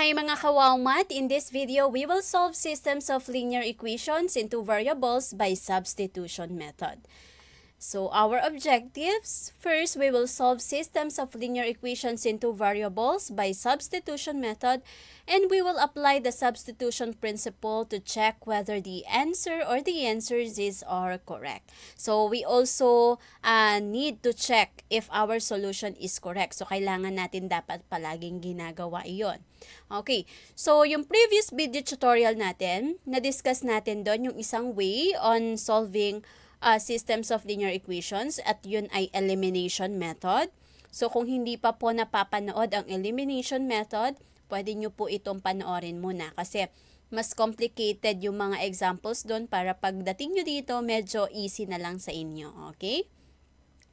Hi mga kawawmat! In this video, we will solve systems of linear equations into variables by substitution method. So our objectives, first we will solve systems of linear equations into variables by substitution method, and we will apply the substitution principle to check whether the answer or the answers are correct. So we also need to check if our solution is correct. So kailangan natin dapat palaging ginagawa iyon. Okay, so yung previous video tutorial natin, na-discuss natin doon yung isang way on solving systems of linear equations at yun ay elimination method. So kung hindi pa po napapanood ang elimination method, pwede nyo po itong panoorin muna kasi mas complicated yung mga examples doon para pagdating nyo dito, medyo easy na lang sa inyo. Okay?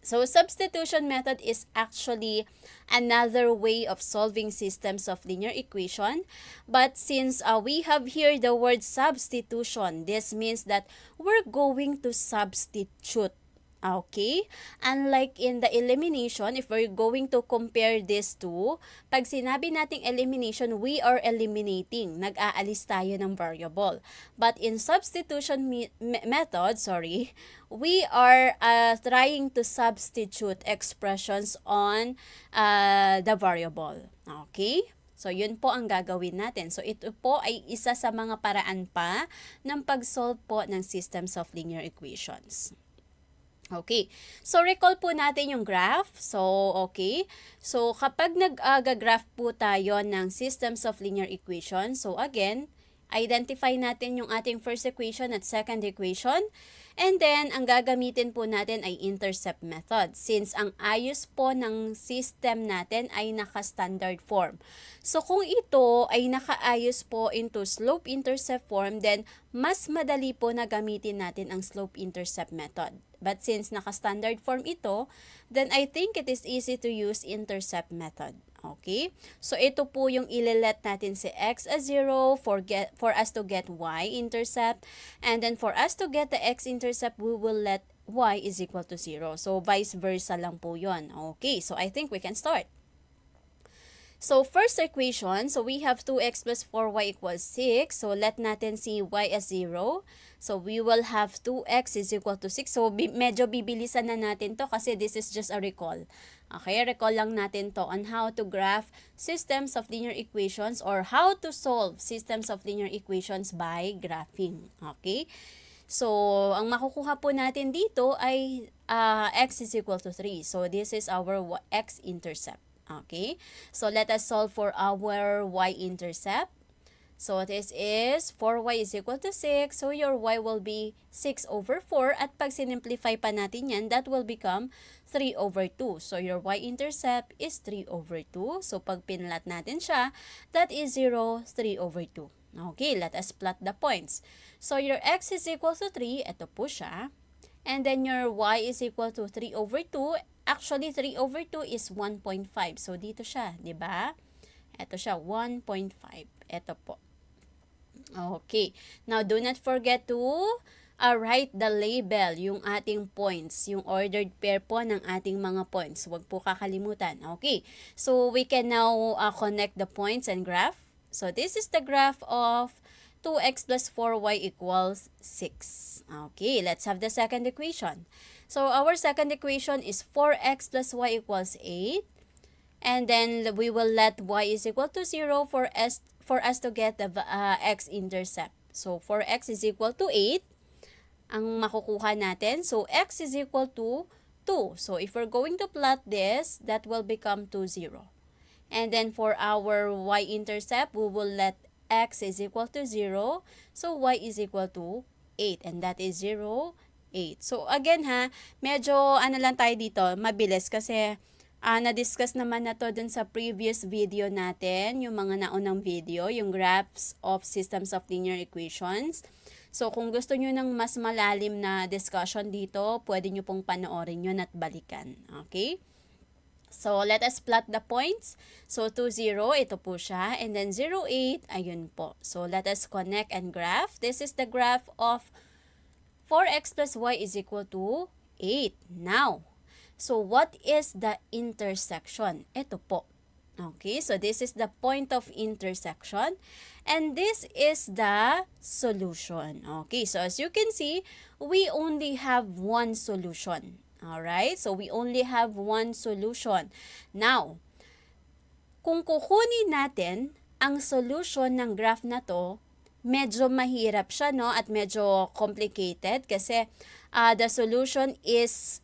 So substitution method is actually another way of solving systems of linear equation. But since we have here the word substitution, this means that we're going to substitute. Okay? Unlike in the elimination, if we're going to compare these two, pag sinabi nating elimination, we are eliminating. Nag-aalis tayo ng variable. But in substitution method, we are trying to substitute expressions on the variable. Okay? So, yun po ang gagawin natin. So, ito po ay isa sa mga paraan pa ng pag-solve po ng systems of linear equations. Okay. So, recall po natin yung graph. So, okay. So, kapag nag-graph po tayo ng systems of linear equations, so again, identify natin yung ating first equation at second equation. And then, ang gagamitin po natin ay intercept method since ang ayos po ng system natin ay naka-standard form. So, kung ito ay nakaayos po into slope-intercept form, then mas madali po na gamitin natin ang slope-intercept method. But since naka-standard form ito, then I think it is easy to use intercept method. Okay? So, ito po yung ililet natin si x as 0 for us to get y-intercept. And then, for us to get the x-intercept, we will let y is equal to 0. So, vice versa lang po yun. Okay, so I think we can start. So, first equation, so we have 2x plus 4y equals 6. So, let natin si y as 0. So, we will have 2x is equal to 6. So, medyo bibilisan na natin to kasi this is just a recall. Okay, recall lang natin to on how to graph systems of linear equations or how to solve systems of linear equations by graphing. Okay, so ang makukuha po natin dito ay x is equal to 3. So, this is our x-intercept. Okay, so let us solve for our y-intercept. So, this is 4y is equal to 6. So, your y will be 6 over 4. At pag sinimplify pa natin yan, that will become 3 over 2. So, your y-intercept is 3 over 2. So, pag pinlat natin siya, that is 0, 3 over 2. Okay, let us plot the points. So, your x is equal to 3. Ito po siya. And then, your y is equal to 3 over 2. Actually, 3 over 2 is 1.5. So, dito siya, di ba? Ito siya, 1.5. Ito po. Okay. Now, do not forget to write the label, yung ating points, yung ordered pair po ng ating mga points. Huwag po kakalimutan. Okay. So, we can now connect the points and graph. So, this is the graph of 2x plus 4y equals 6. Okay. Let's have the second equation. So, our second equation is 4x plus y equals 8. And then, we will let y is equal to 0 for us to get the x-intercept. So, 4x is equal to 8. Ang makukuha natin. So, x is equal to 2. So, if we're going to plot this, that will become 2, 0. And then, for our y-intercept, we will let x is equal to 0. So, y is equal to 8. And that is 0, 8. So, again medyo lang tayo dito, mabilis kasi na-discuss naman na to dun sa previous video natin, yung mga naunang video, yung graphs of systems of linear equations. So, kung gusto nyo ng mas malalim na discussion dito, pwede nyo pong panoorin yun at balikan. Okay? So, let us plot the points. So, 2, 0, ito po siya. And then, 0, 8, ayun po. So, let us connect and graph. This is the graph of 4x plus y is equal to 8. Now, so what is the intersection? Ito po. Okay, so this is the point of intersection and this is the solution. Okay, so as you can see, we only have one solution. Alright, so we only have one solution. Now, kung kukunin natin ang solution ng graph na to, medyo mahirap siya, no? At medyo complicated kasi the solution is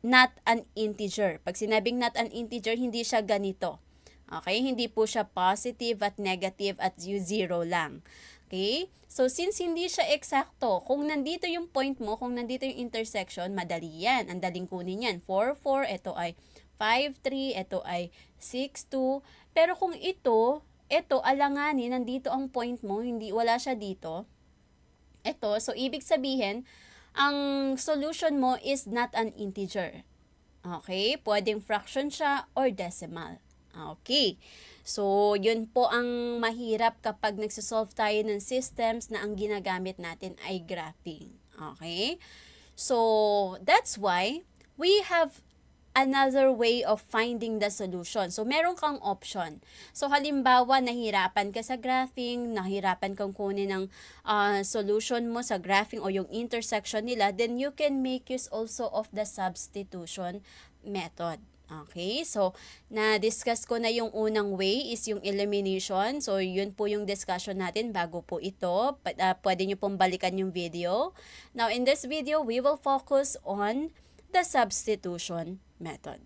not an integer. Pag sinabing not an integer, hindi siya ganito. Okay? Hindi po siya positive at negative at zero lang. Okay? So, since hindi siya eksakto, kung nandito yung point mo, kung nandito yung intersection, madali yan. Ang daling kunin yan. 4, 4, ito ay 5, 3, ito ay 6, 2. Pero kung ito alanganin, nandito ang point mo, wala siya dito. Ito, so ibig sabihin, ang solution mo is not an integer. Okay? Pwedeng fraction siya or decimal. Okay. So, yun po ang mahirap kapag nagsisolve tayo ng systems na ang ginagamit natin ay graphing. Okay? So, that's why we have another way of finding the solution. So, meron kang option. So, halimbawa, nahirapan ka sa graphing, nahirapan kang kunin ng solution mo sa graphing o yung intersection nila, then you can make use also of the substitution method. Okay, so na-discuss ko na yung unang way is yung elimination. So, yun po yung discussion natin bago po ito. Pwede nyo pong balikan yung video. Now, in this video, we will focus on the substitution method.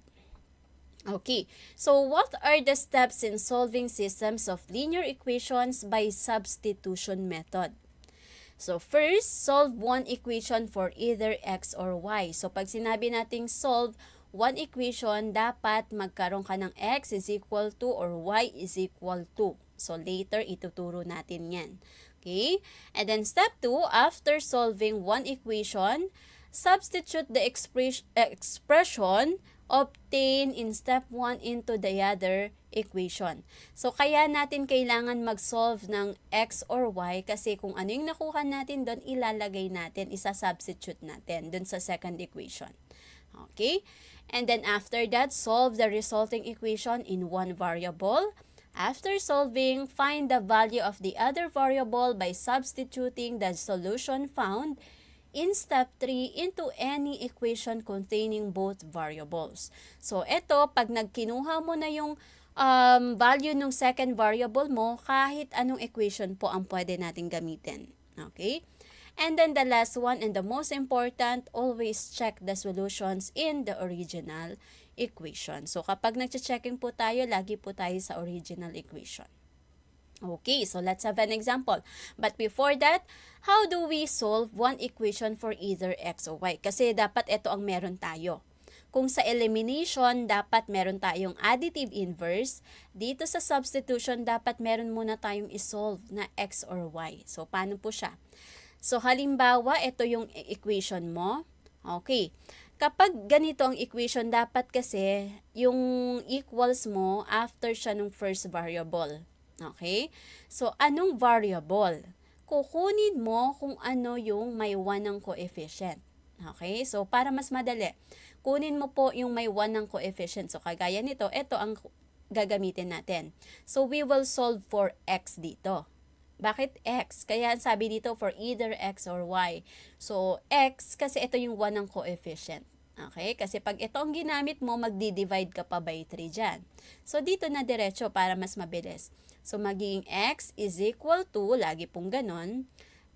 Okay, so what are the steps in solving systems of linear equations by substitution method? So first, solve one equation for either x or y. So pag sinabi nating solve one equation, dapat magkaroon ka ng x is equal to or y is equal to. So later, ituturo natin yan. Okay, and then step 2, after solving one equation, substitute the expression obtained in step 1 into the other equation. So, kaya natin kailangan mag-solve ng x or y kasi kung ano yung nakuha natin doon, ilalagay natin, isa-substitute natin doon sa second equation. Okay? And then after that, solve the resulting equation in one variable. After solving, find the value of the other variable by substituting the solution found in step 3 into any equation containing both variables. So, ito, pag nagkinuha mo na yung value ng second variable mo, kahit anong equation po ang pwede natin gamitin. Okay? And then the last one and the most important, always check the solutions in the original equation. So, kapag nag-checking po tayo, lagi po tayo sa original equation. Okay, so let's have an example. But before that, how do we solve one equation for either x or y? Kasi dapat ito ang meron tayo. Kung sa elimination, dapat meron tayong additive inverse. Dito sa substitution, dapat meron muna tayong isolve na x or y. So, paano po siya? So, halimbawa, ito yung equation mo. Okay. Kapag ganito ang equation, dapat kasi yung equals mo after siya ng first variable. Okay? So, anong variable? Kukunin mo kung ano yung may 1 ng coefficient. Okay? So, para mas madali, kunin mo po yung may 1 ng coefficient. So, kagaya nito, ito ang gagamitin natin. So, we will solve for x dito. Bakit x? Kaya sabi dito for either x or y. So, x kasi ito yung 1 ng coefficient. Okay? Kasi pag ito ang ginamit mo, magdi-divide ka pa by 3 dyan. So, dito na diretso para mas mabilis. So, magiging x is equal to, lagi pong ganon,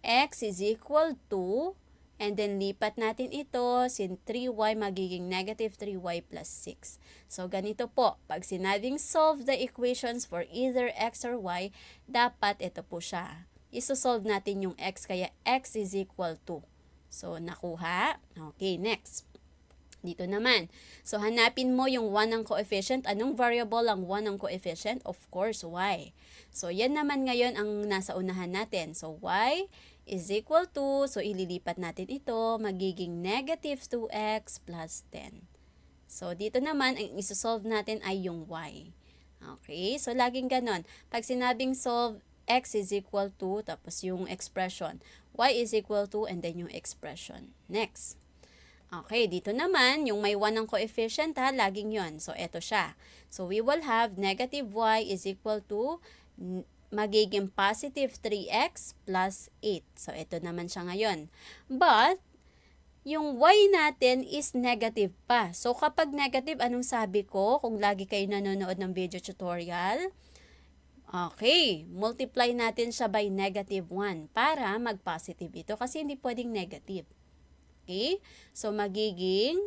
x is equal to, and then lipat natin ito, sin 3y magiging negative 3y plus 6. So, ganito po. Pag sinabing solve the equations for either x or y, dapat ito po siya. Isosolve natin yung x, kaya x is equal to. So, nakuha. Okay, next. Dito naman. So, hanapin mo yung 1 ng coefficient. Anong variable ang 1 ng coefficient? Of course, y. So, yan naman ngayon ang nasa unahan natin. So, y is equal to, so ililipat natin ito, magiging negative 2x plus 10. So, dito naman, ang isosolve natin ay yung y. Okay? So, laging ganon. Pag sinabing solve, x is equal to, tapos yung expression. Y is equal to, and then yung expression. Next. Okay, dito naman, yung may 1 ng coefficient ha, laging yon. So, eto siya. So, we will have negative y is equal to magiging positive 3x plus 8. So, ito naman siya ngayon. But, yung y natin is negative pa. So, kapag negative, anong sabi ko? Kung lagi kayo nanonood ng video tutorial, okay, multiply natin siya by negative 1 para mag-positive ito kasi hindi pwedeng negative. Okay? So, magiging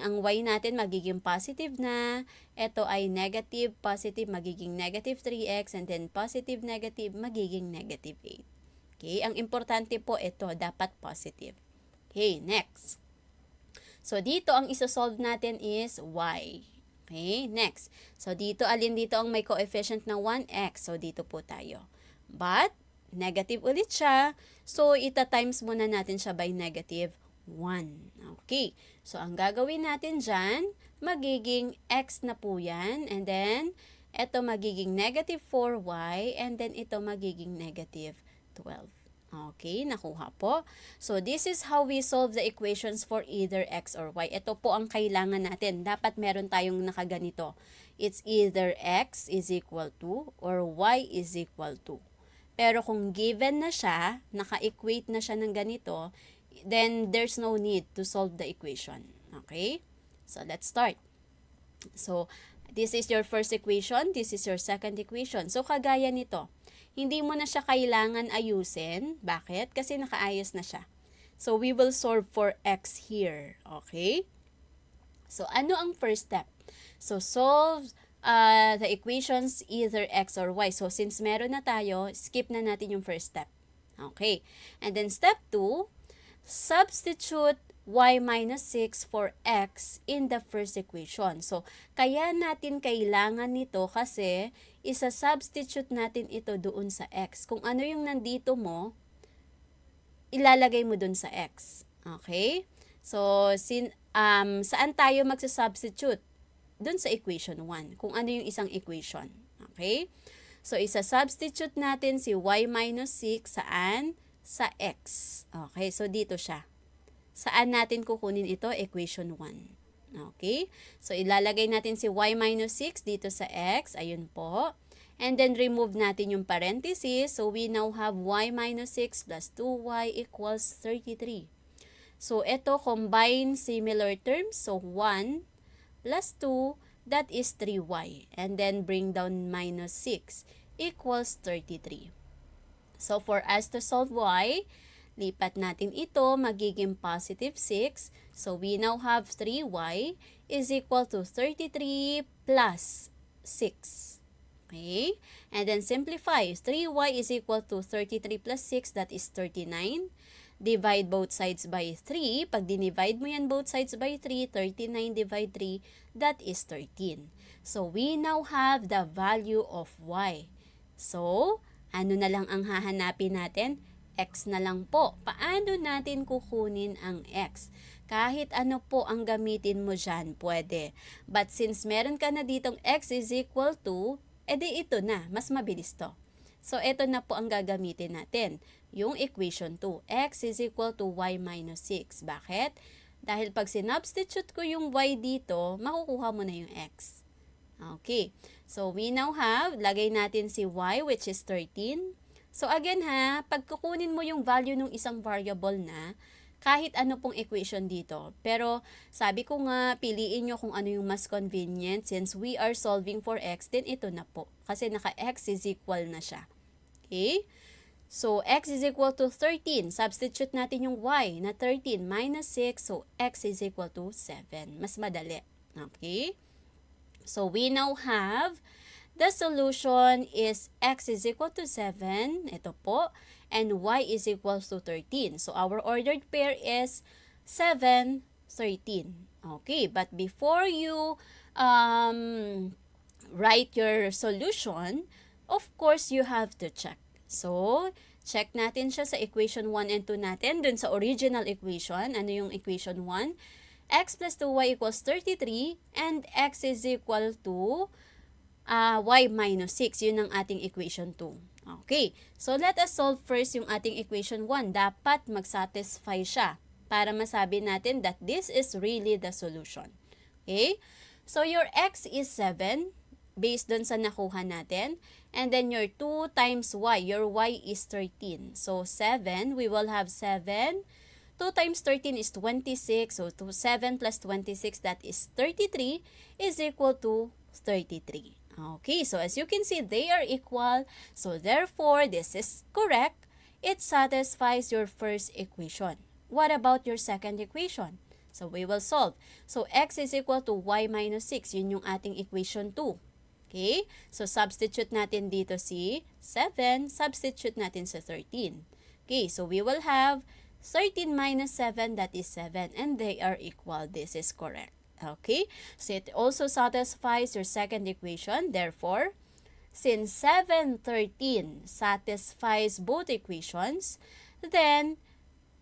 ang y natin magiging positive na. Ito ay negative, positive, magiging negative 3x, and then positive, negative, magiging negative 8. Okay? Ang importante po ito, dapat positive. Okay, next. So, dito ang isosolve natin is y. Okay, next. So, dito, alin dito ang may coefficient na 1x? So, dito po tayo. But, negative ulit siya. So, ita-times muna natin siya by negative 1. Okay. So, ang gagawin natin dyan, magiging x na po yan. And then, ito magiging negative 4y. And then, ito magiging negative 12. Okay, nakuha po. So, this is how we solve the equations for either x or y. Ito po ang kailangan natin. Dapat meron tayong nakaganito. It's either x is equal to or y is equal to. Pero kung given na siya, naka-equate na siya ng ganito, then there's no need to solve the equation. Okay? So, let's start. So, this is your first equation. This is your second equation. So, kagaya nito, hindi mo na siya kailangan ayusin. Bakit? Kasi nakaayos na siya. So, we will solve for x here. Okay? So, ano ang first step? So, solve the equations either x or y. So, since meron na tayo, skip na natin yung first step. Okay. And then, step 2, substitute y minus 6 for x in the first equation. So, kaya natin kailangan nito kasi isa-substitute natin ito doon sa x. Kung ano yung nandito mo, ilalagay mo doon sa x. Okay? So, saan tayo magsasubstitute? Doon sa equation 1. Kung ano yung isang equation. Okay? So, isa-substitute natin si y minus 6 saan? Sa x. Okay? So, dito siya. Saan natin kukunin ito? Equation 1. Okay? So, ilalagay natin si y minus 6 dito sa x. Ayun po. And then, remove natin yung parenthesis. So, we now have y minus 6 plus 2y equals 33. So, ito, combine similar terms. So, 1 plus 2, that is 3y. And then, bring down minus 6 equals 33. So, for us to solve y, lipat natin ito, magiging positive 6. So, we now have 3y is equal to 33 plus 6. Okay? And then, simplify. 3y is equal to 33 plus 6, that is 39. Divide both sides by 3. Pag dinivide mo yan both sides by 3, 39 divide 3, that is 13. So, we now have the value of y. So, ano na lang ang hahanapin natin? X na lang po. Paano natin kukunin ang x? Kahit ano po ang gamitin mo dyan, pwede. But since meron ka na ditong x is equal to, edi ito na, mas mabilis to. So, ito na po ang gagamitin natin. Yung equation 2, x is equal to y minus 6. Bakit? Dahil pag sinubstitute ko yung y dito, makukuha mo na yung x. Okay. So, we now have, lagay natin si y, which is 13. So, again ha, pag kukunin mo yung value ng isang variable na, kahit ano pong equation dito. Pero, sabi ko nga, piliin nyo kung ano yung mas convenient. Since we are solving for x, then ito na po. Kasi naka-x is equal na siya. Okay? So, x is equal to 13. Substitute natin yung y na 13 minus 6. So, x is equal to 7. Mas madali. Okay? So, we now have the solution is x is equal to 7. Ito po. And y is equal to 13. So, our ordered pair is 7, 13. Okay, but before you write your solution, of course, you have to check. So, check natin siya sa equation 1 and 2 natin. Dun sa original equation, ano yung equation 1? X plus 2y equals 33 and x is equal to y minus 6. Yun ang ating equation 2. Okay, so let us solve first yung ating equation 1. Dapat mag-satisfy siya. para masabi natin that this is really the solution. Okay? So, your x is 7 based dun sa nakuha natin. And then, your 2 times y. Your y is 13. So, 7, we will have 7. 2 times 13 is 26. So, 7 plus 26, that is 33, is equal to 33. Okay, so as you can see, they are equal. So, therefore, this is correct. It satisfies your first equation. What about your second equation? So, we will solve. So, x is equal to y minus 6. Yun yung ating equation 2. Okay? So, substitute natin dito si 7. Substitute natin sa 13. Okay, so we will have 13 minus 7, that is 7. And they are equal. This is correct. Okay? So, it also satisfies your second equation. Therefore, since 7, 13 satisfies both equations, then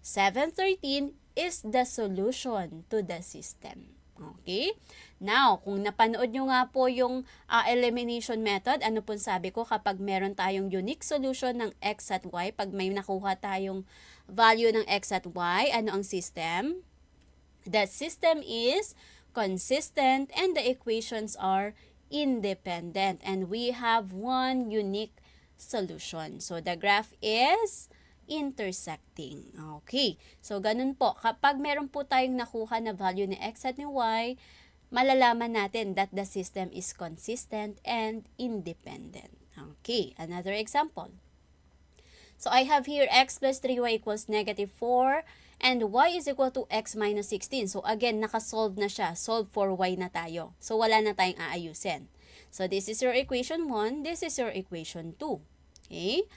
7, 13 is the solution to the system. Okay? Now, kung napanood nyo nga po yung elimination method, ano po sabi ko, kapag meron tayong unique solution ng x at y, pag may nakuha tayong value ng x at y, ano ang system? That system is consistent and the equations are independent. And we have one unique solution. So, the graph is intersecting. Okay. So, ganun po. Kapag meron po tayong nakuha na value ni x at ni y, malalaman natin that the system is consistent and independent. Okay. Another example. So, I have here x plus 3y equals negative 4 and y is equal to x minus 16. So, again, nakasolve na siya. Solve for y na tayo. So, wala na tayong aayusin. So, this is your equation 1. This is your equation 2. Okay.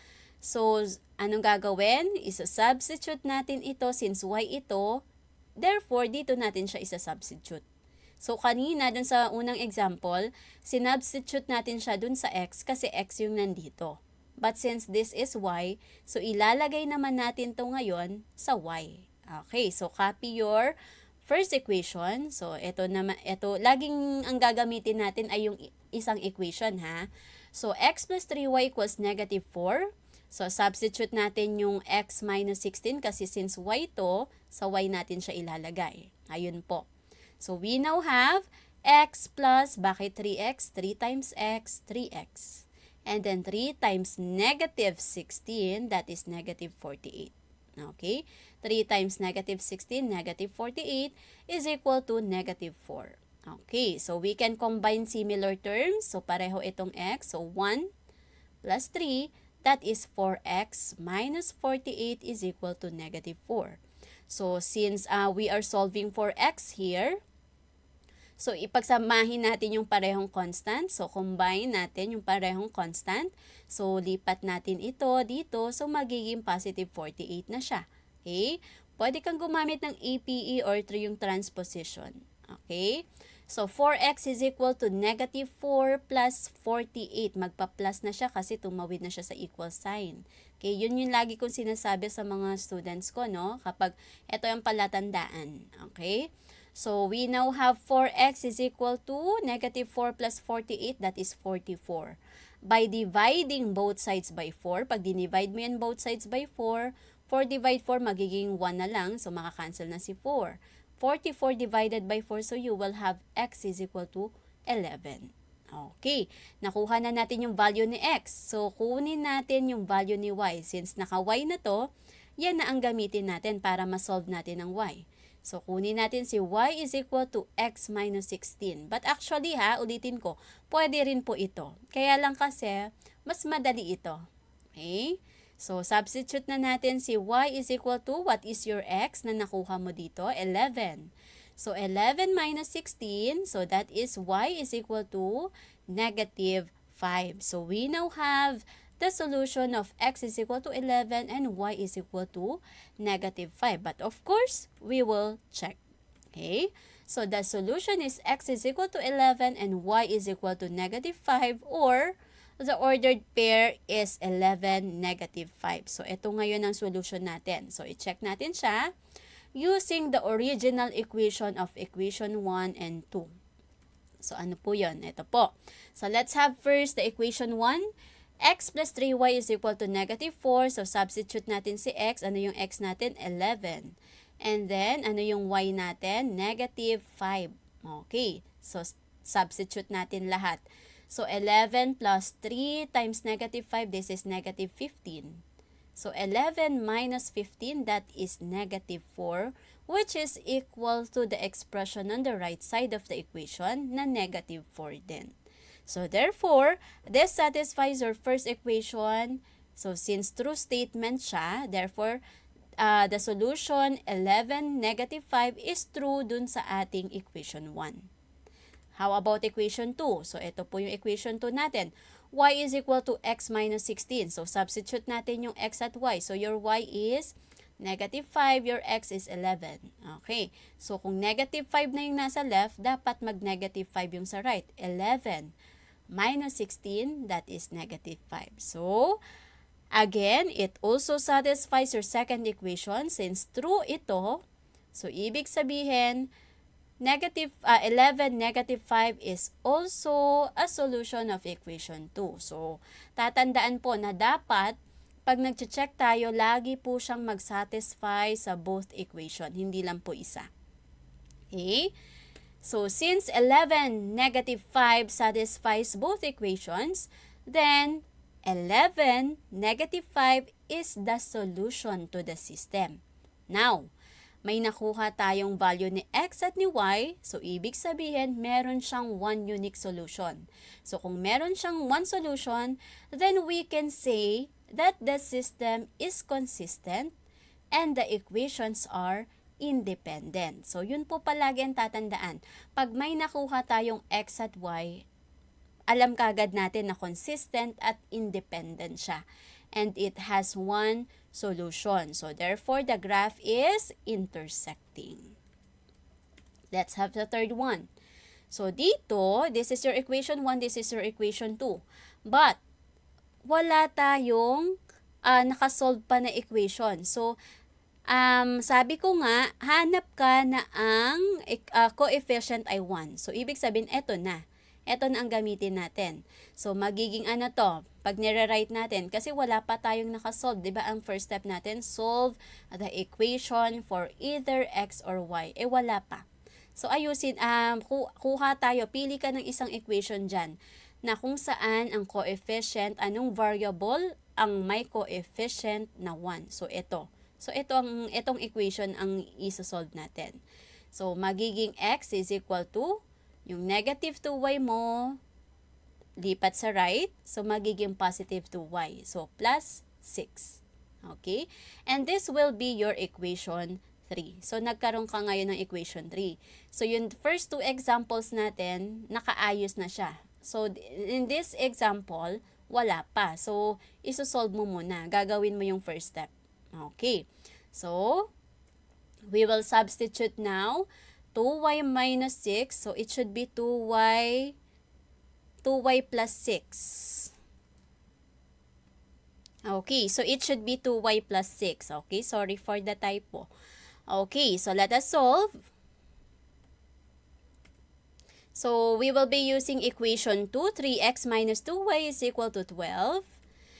So, anong gagawin? Isa-substitute natin ito since y ito. Therefore, dito natin siya isa-substitute. So, kanina dun sa unang example, sinubstitute natin siya dun sa x kasi x yung nandito. But since this is y, so ilalagay naman natin to ngayon sa y. Okay, so copy your first equation. So, ito naman, ito, laging ang gagamitin natin ay yung isang equation, ha? So, x plus 3y equals negative 4. So, substitute natin yung x minus 16 kasi since y to, sa y natin siya ilalagay. Ayun po. So, we now have x plus, bakit 3x? 3 times x, 3x. And then 3 times negative 16, that is negative 48. Okay? 3 times negative 16, negative 48 is equal to negative 4. Okay, so we can combine similar terms. So, pareho itong x. So, 1 plus 3, that is 4x minus 48 is equal to negative 4. So, since we are solving for x here, so ipagsamahin natin yung parehong constant. So, combine natin yung parehong constant. So, lipat natin ito dito. So, magiging positive 48 na siya. Okay? Pwede kang gumamit ng APE or through yung transposition. Okay? So, 4x is equal to negative 4 plus 48. Magpa-plus na siya kasi tumawid na siya sa equal sign. Okay, yun yung lagi kong sinasabi sa mga students ko, no? Kapag ito yung palatandaan. Okay? So, we now have 4x is equal to negative 4 plus 48. That is 44. By dividing both sides by 4, pag dinivide mo yan both sides by 4, 4 divide 4, magiging 1 na lang. So, makakancel na si 4. 44 divided by 4, so you will have x is equal to 11. Okay, nakuha na natin yung value ni x. So, kunin natin yung value ni y. Since naka-y na to, yan na ang gamitin natin para ma-solve natin ang y. So, kunin natin si y is equal to x minus 16. But actually ulitin ko, pwede rin po ito. Kaya lang kasi, mas madali ito. Okay? So, substitute na natin si y is equal to, what is your x na nakuha mo dito? 11. So, 11 minus 16, so that is y is equal to negative 5. So, we now have the solution of x is equal to 11 and y is equal to negative 5. But of course, we will check. Okay? So, the solution is x is equal to 11 and y is equal to negative 5, or the ordered pair is 11, negative 5. So, ito ngayon ang solution natin. So, i-check natin siya using the original equation of equation 1 and 2. So, ano po yun? Ito po. So, let's have first the equation 1. X plus 3y is equal to negative 4. So, substitute natin si x. Ano yung x natin? 11. And then, ano yung y natin? Negative 5. Okay. So, substitute natin lahat. So, 11 plus 3 times negative 5, this is negative 15. So, 11 minus 15, that is negative 4, which is equal to the expression on the right side of the equation na negative 4 din. So, therefore, this satisfies your first equation. So, since true statement siya, therefore, the solution 11, negative 5 is true dun sa ating equation 1. How about equation 2? So, ito po yung equation 2 natin. Y is equal to x minus 16. So, substitute natin yung x at y. So, your y is negative 5, your x is 11. Okay. So, kung negative 5 na yung nasa left, dapat mag-negative 5 yung sa right. 11 minus 16, that is negative 5. So, again, it also satisfies your second equation since true ito. So, ibig sabihin, 11, negative 5 is also a solution of equation 2. So, tatandaan po na dapat, pag nag-check tayo, lagi po siyang mag-satisfy sa both equation, hindi lang po isa. Okay? So, since 11, negative 5 satisfies both equations, then 11, negative 5 is the solution to the system. Now, may nakuha tayong value ni x at ni y, so ibig sabihin meron siyang one unique solution. So kung meron siyang one solution, then we can say that the system is consistent and the equations are independent. So yun po palagi ang tatandaan. Pag may nakuha tayong x at y, alam kagad natin na consistent at independent siya. And it has one solution. So, therefore, the graph is intersecting. Let's have the third one. So, dito, this is your equation 1, this is your equation 2. But, wala tayong nakasolve pa na equation. So, sabi ko nga, hanap ka na ang coefficient ay 1. So, ibig sabihin, eto na. Ito na ang gamitin natin. So, magiging ano to, pag nire-write natin, kasi wala pa tayong nakasolve, di ba? Ang first step natin, solve the equation for either x or y. Wala pa. So, ayusin, kuha tayo, pili ka ng isang equation dyan, na kung saan ang coefficient, anong variable, ang may coefficient na 1. So, ito. So, itong equation ang isa-solve natin. So, magiging x is equal to yung negative 2y mo, lipat sa right, so magiging positive 2y. So, plus 6. Okay? And this will be your equation 3. So, nagkaroon ka ngayon ng equation 3. So, yung first two examples natin, nakaayos na siya. So, in this example, wala pa. So, isosolve mo muna. Gagawin mo yung first step. Okay. So, we will substitute now 2y minus 6. So, it should be 2y plus 6. Okay, so it should be 2y plus 6. Okay, sorry for the typo. Okay, so let us solve. So, we will be using equation 2. 3x minus 2y is equal to 12.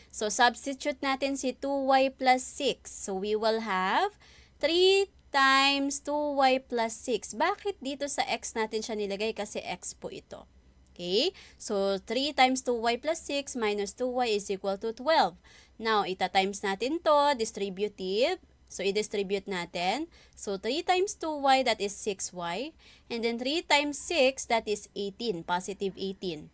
So, substitute natin si 2y plus 6. So, we will have 3 times 2y plus 6. Bakit dito sa x natin siya nilagay? Kasi x po ito. Okay? So, 3 times 2y plus 6 minus 2y is equal to 12. Now, ita-times natin to, distributive. So, i-distribute natin. So, 3 times 2y, that is 6y. And then 3 times 6, that is 18, positive 18.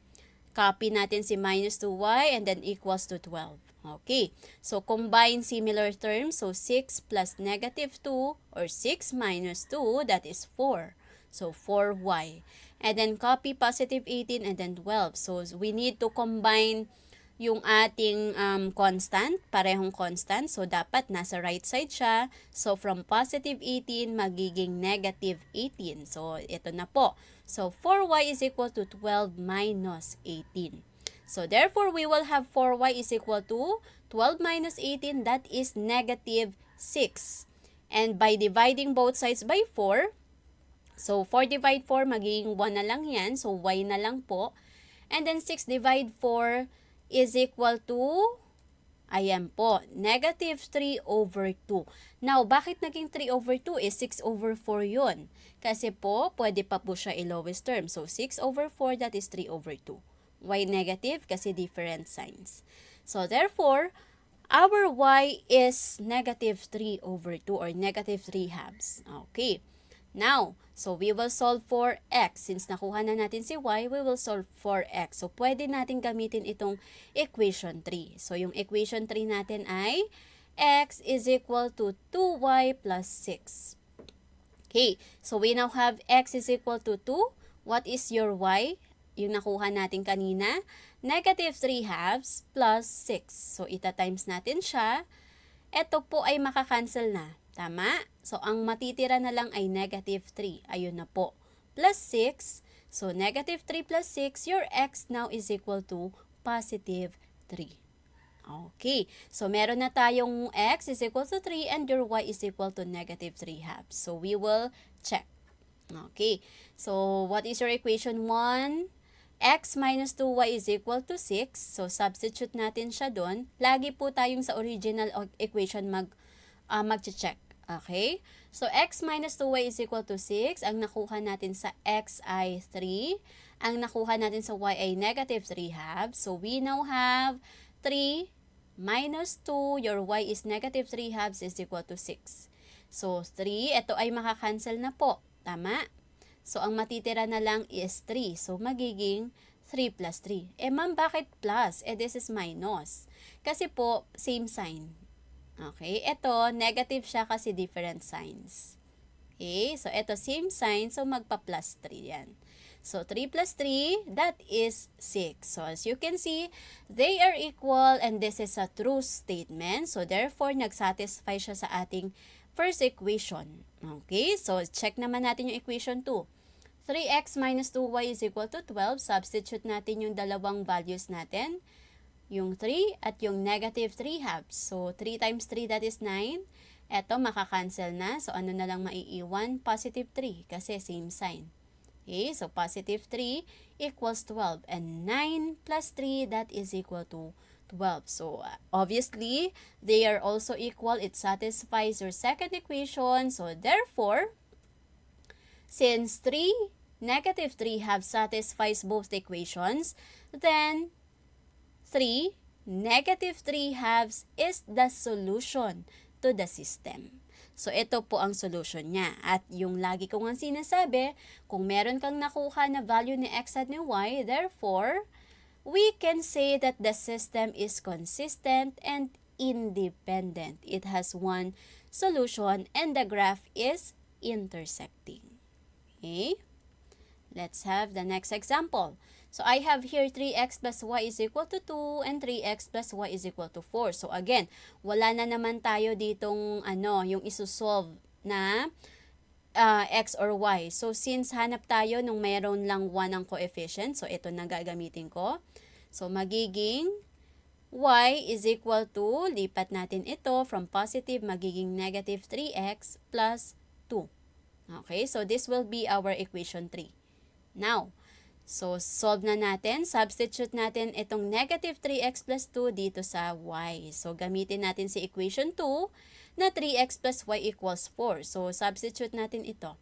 Copy natin si minus 2y and then equals to 12. Okay, so combine similar terms. So 6 plus negative 2 or 6 minus 2, that is 4. So 4y. And then copy positive 18 and then 12. So we need to combine yung ating constant, parehong constant. So dapat nasa right side siya. So from positive 18, magiging negative 18. So ito na po. So 4y is equal to 12 minus 18. So, therefore, we will have 4y is equal to 12 minus 18, that is negative 6. And by dividing both sides by 4, so 4 divide 4, magiging 1 na lang yan. So, y na lang po. And then 6 divide 4 is equal to Ayan po, negative 3 over 2. Now, bakit naging 3 over 2 is 6 over 4 yun? Kasi po, pwede pa po siya i-lowest term. So, 6 over 4, that is 3 over 2. Why negative? Kasi different signs. So, therefore, our y is negative 3 over 2 or negative 3 halves. Okay. Now, so we will solve for x. Since nakuha na natin si y, we will solve for x. So, pwede natin gamitin itong equation 3. So, yung equation 3 natin ay x is equal to 2y plus 6. Okay, so we now have x is equal to 2. What is your y? Yung nakuha natin kanina, negative 3 halves plus 6. So, ita-times natin siya. Ito po ay makakancel na. Tama? So, ang matitira na lang ay negative 3. Ayun na po. Plus 6. So, negative 3 plus 6, your x now is equal to positive 3. Okay. So, meron na tayong x is equal to 3 and your y is equal to negative 3 halves. So, we will check. Okay. So, what is your equation 1? X minus 2y is equal to 6. So, substitute natin siya doon. Lagi po tayong sa original equation mag-check. Okay? So, x minus 2y is equal to 6. Ang nakuha natin sa x ay 3. Ang nakuha natin sa y ay negative 3 halves. So, we now have 3 minus 2. Your y is negative 3 halves is equal to 6. So, 3. Ito ay makakancel na po. Tama? So, ang matitira na lang is 3. So, magiging 3 plus 3. Ma'am, bakit plus? This is minus. Kasi po, same sign. Okay? Ito, negative siya kasi different signs. Okay? So, ito same sign. So, magpa-plus 3 yan. So, 3 plus 3, that is 6. So, as you can see, they are equal and this is a true statement. So, therefore, nag-satisfy siya sa ating first equation. Okay? So, check naman natin yung equation 2. 3x minus 2y is equal to 12. Substitute natin yung dalawang values natin. Yung 3 at yung negative 3 halves. So, 3 times 3, that is 9. Ito, makakancel na. So, ano na lang maiiwan? Positive 3 kasi same sign. Okay, so positive 3 equals 12. And 9 plus 3, that is equal to 12. So, obviously, they are also equal. It satisfies your second equation. So, therefore, since 3, negative 3 have satisfies both equations, then 3, negative 3 halves is the solution to the system. So, ito po ang solution niya. At yung lagi ko nga sinasabi, kung meron kang nakuha na value ni x at ni y, therefore, we can say that the system is consistent and independent. It has one solution and the graph is intersecting. Okay? Let's have the next example. So, I have here 3x plus y is equal to 2 and 3x plus y is equal to 4. So, again, wala na naman tayo ditong yung isusolve na x or y. So, since hanap tayo nung mayroon lang 1 ang coefficient, so ito na gagamitin ko. So, magiging y is equal to, lipat natin ito from positive, magiging negative 3x plus 2. Okay, so this will be our equation 3. Now, so solve na natin, substitute natin itong negative 3x plus 2 dito sa y. So, gamitin natin si equation 2 na 3x plus y equals 4. So, substitute natin ito.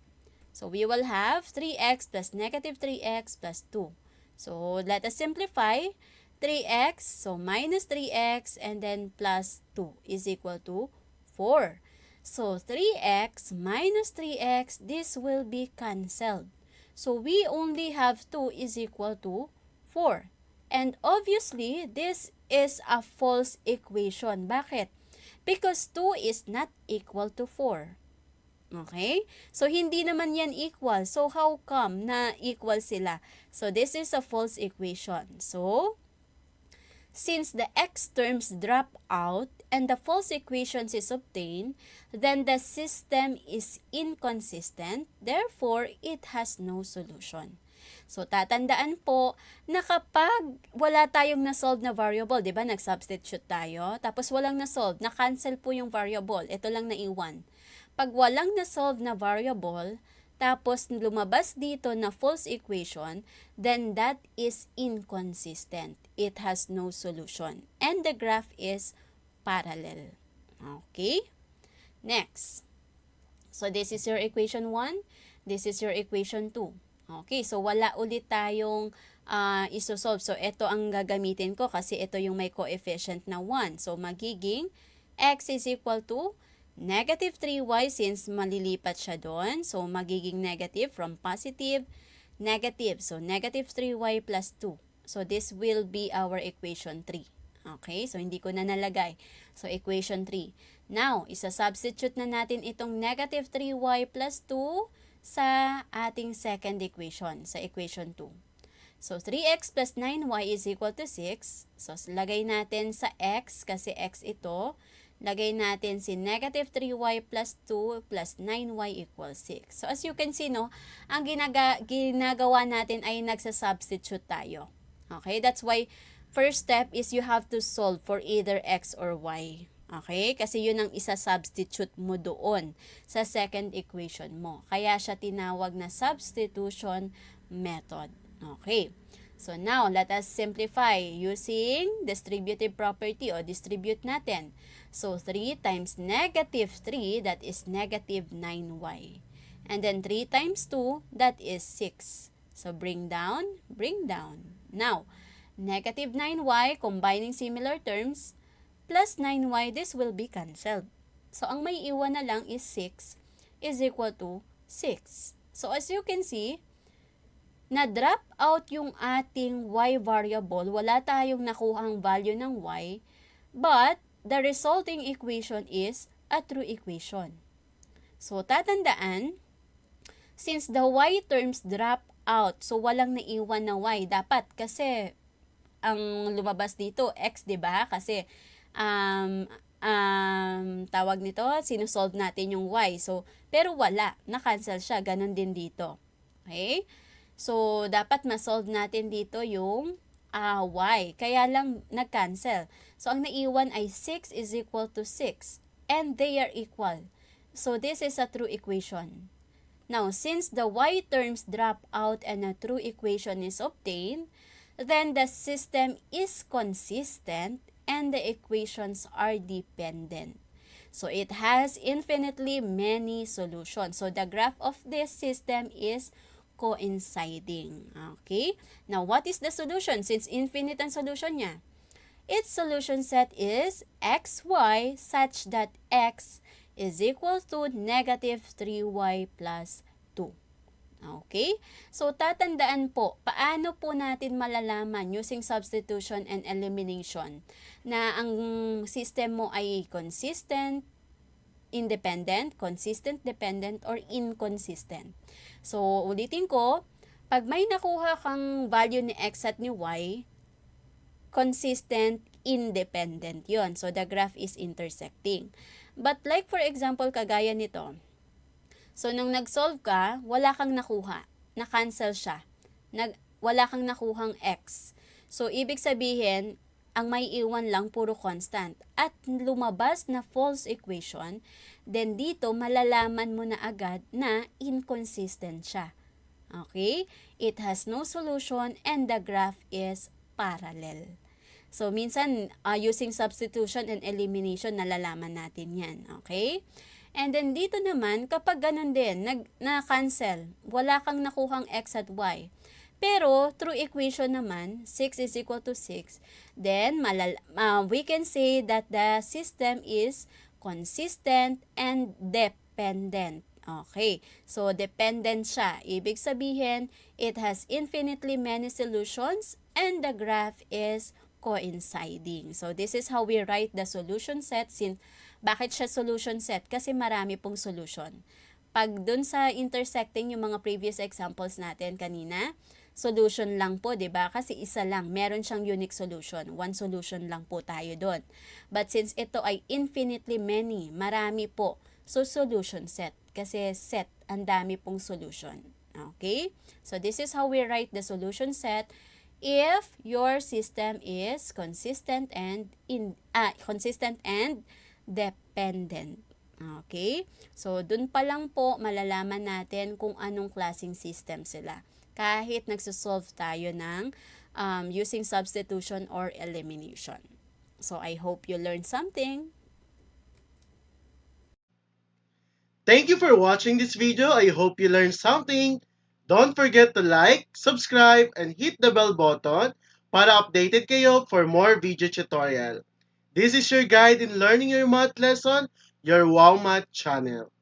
So, we will have 3x plus negative 3x plus 2. So, let us simplify. 3x, so minus 3x and then plus 2 is equal to 4. So, 3x minus 3x, this will be cancelled. So, we only have 2 is equal to 4. And obviously, this is a false equation. Bakit? Because 2 is not equal to 4. Okay? So, hindi naman yan equal. So, how come na equal sila? So, this is a false equation. So, since the x terms drop out and the false equations is obtained, then the system is inconsistent, therefore, it has no solution. So, tatandaan po na kapag wala tayong na-solve na variable, di ba, nag-substitute tayo, tapos walang na-solve, na-cancel po yung variable, ito lang naiwan. Pag walang na-solve na variable, tapos lumabas dito na false equation, then that is inconsistent. It has no solution. And the graph is parallel. Okay? Next. So, this is your equation 1. This is your equation 2. Okay, so wala ulit tayong isosolve. So, ito ang gagamitin ko kasi ito yung may coefficient na 1. So, magiging x is equal to negative 3y since malilipat siya doon. So, magiging negative from positive, negative. So, negative 3y plus 2. So, this will be our equation 3. Okay, so hindi ko na nalagay. So, equation 3. Now, isa-substitute na natin itong negative 3y plus 2 sa ating second equation, sa equation 2. So, 3x plus 9y is equal to 6. So, lagay natin sa x, kasi x ito. Lagay natin si negative 3y plus 2 plus 9y equals 6. So, as you can see, no, ang ginagawa natin ay nagsasubstitute tayo. Okay, that's why first step is you have to solve for either x or y. Okay? Kasi yun ang isa-substitute mo doon sa second equation mo. Kaya siya tinawag na substitution method. Okay. So now, let us simplify using distributive property o distribute natin. So 3 times negative 3, that is negative 9y. And then 3 times 2, that is 6. So bring down, bring down. Now, negative 9y, combining similar terms, plus 9y, this will be cancelled. So, ang may iwan na lang is 6 is equal to 6. So, as you can see, na-drop out yung ating y variable. Wala tayong nakuhang value ng y, but the resulting equation is a true equation. So, tatandaan, since the y terms drop out, so walang naiwan na y, dapat kasi ang lumabas dito, x, diba? Kasi, tawag nito, sinusolve natin yung y. So, pero wala, na-cancel siya, ganun din dito. Okay? So, dapat ma-solve natin dito yung y. Kaya lang nag-cancel. So, ang naiwan ay 6 is equal to 6. And they are equal. So, this is a true equation. Now, since the y terms drop out and a true equation is obtained, then the system is consistent and the equations are dependent. So, it has infinitely many solutions. So, the graph of this system is coinciding. Okay? Now, what is the solution? Since infinite ang solution niya, its solution set is xy such that x is equal to negative 3y plus 2. Okay? So, tatandaan po, paano po natin malalaman using substitution and elimination na ang system mo ay consistent, independent, consistent, dependent, or inconsistent. So, ulitin ko, pag may nakuha kang value ni x at ni y, consistent, independent yon. So, the graph is intersecting. But like for example, kagaya nito, so, nung nag-solve ka, wala kang nakuha. Na-cancel siya. Wala kang nakuhang x. So, ibig sabihin, ang may iwan lang puro constant. At lumabas na false equation, then dito malalaman mo na agad na inconsistent siya. Okay? It has no solution and the graph is parallel. So, minsan, using substitution and elimination, nalalaman natin yan. Okay? And then dito naman, kapag ganun din, na-cancel, wala kang nakuhang x at y. Pero, through equation naman, 6 is equal to 6, then we can say that the system is consistent and dependent. Okay, so dependent siya. Ibig sabihin, it has infinitely many solutions and the graph is coinciding. So, this is how we write the solution set. Bakit siya solution set? Kasi marami pong solution. Pag dun sa intersecting yung mga previous examples natin kanina, solution lang po, 'di ba? Kasi isa lang, meron siyang unique solution. One solution lang po tayo doon. But since ito ay infinitely many, marami po. So, solution set. Kasi set, ang dami pong solution. Okay? So, this is how we write the solution set if your system is consistent and dependent. Okay? So, dun pa lang po malalaman natin kung anong klaseng system sila. Kahit nagsosolve tayo ng using substitution or elimination. So I hope you learned something. Thank you for watching this video. I hope you learned something. Don't forget to like, subscribe, and hit the bell button para updated kayo for more video tutorial. This is your guide in learning your math lesson, your Wow Math channel.